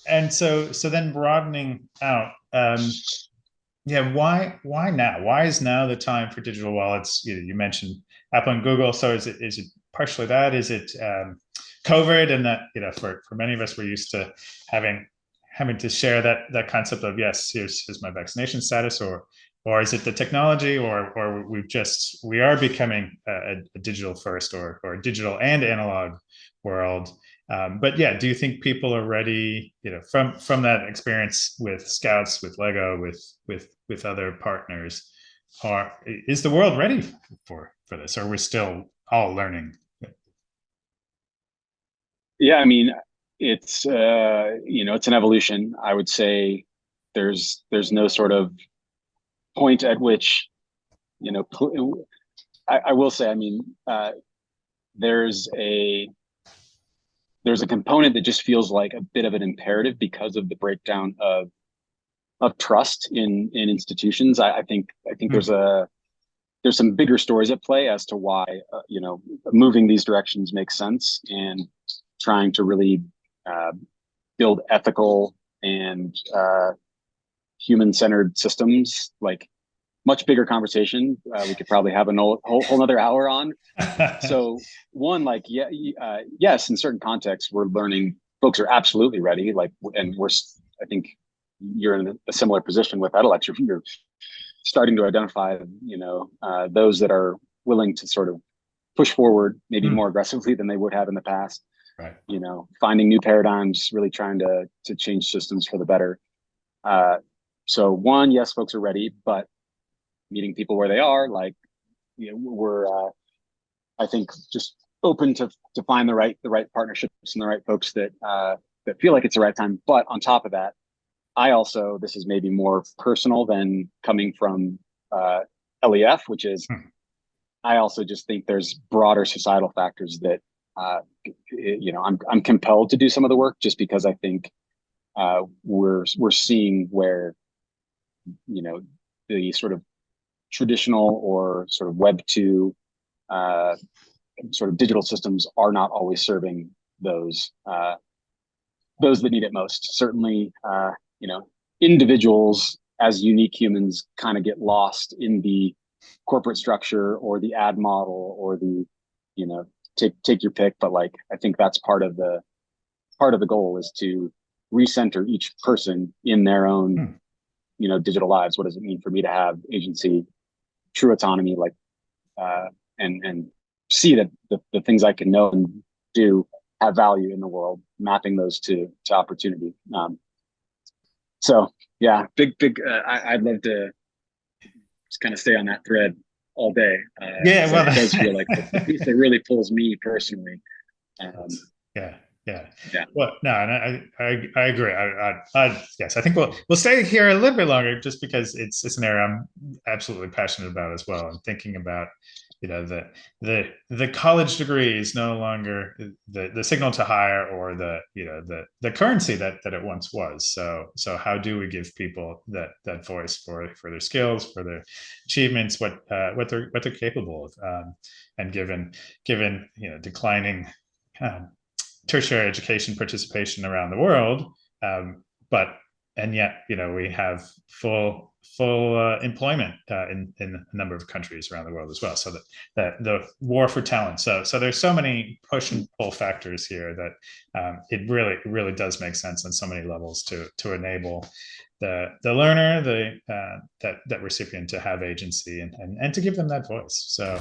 and so then broadening out, yeah, why now? Why is now the time for digital wallets? You mentioned Apple and Google, so is it partially that? Is it COVID, and that for many of us, we're used to having to share that concept of, yes, here's my vaccination status, or is it the technology, or we are becoming a digital first or a digital and analog world. But yeah, do you think people are ready, from that experience with Scouts, with Lego, with other partners? Or is the world ready for this, or we're still all learning? Yeah, I mean, it's it's an evolution. I would say there's no sort of point at which, I will say, I mean, there's a there's a component that just feels like a bit of an imperative because of the breakdown of trust in institutions. I think there's some bigger stories at play as to why moving these directions makes sense, and trying to really build ethical and human-centered systems, like much bigger conversation. We could probably have a whole nother hour on. So one, like, yes, in certain contexts, we're learning folks are absolutely ready. Like, and I think you're in a similar position with Edalex. You're starting to identify, those that are willing to sort of push forward maybe more aggressively than they would have in the past. Right. Finding new paradigms, really trying to change systems for the better. So one, yes, folks are ready, but meeting people where they are, like, we're I think just open to find the right partnerships and the right folks that feel like it's the right time. But on top of that, this is maybe more personal than coming from LEF, which is, I also just think there's broader societal factors that I'm compelled to do some of the work, just because I think we're seeing where the sort of traditional or sort of Web 2 sort of digital systems are not always serving those that need it most. Certainly, individuals as unique humans kind of get lost in the corporate structure or the ad model or the, take your pick. But like, I think that's part of the goal, is to recenter each person in their own, digital lives. What does it mean for me to have agency, true autonomy, like, and see that the things I can know and do have value in the world, mapping those to opportunity. So yeah, big. I'd love to just kind of stay on that thread all day. Yeah, well, it does feel like the piece that really pulls me personally. Yeah. Yeah. Well, no, and I agree. Yes, I think we'll stay here a little bit longer, just because it's an area I'm absolutely passionate about as well. I'm thinking about, the college degree is no longer the signal to hire, or the currency that it once was. So how do we give people that voice for their skills, for their achievements, what they're capable of, and given declining tertiary education participation around the world, and yet we have full employment in a number of countries around the world as well. So that the war for talent. So there's so many push and pull factors here that it really does make sense on so many levels to enable the learner, that recipient, to have agency and to give them that voice. So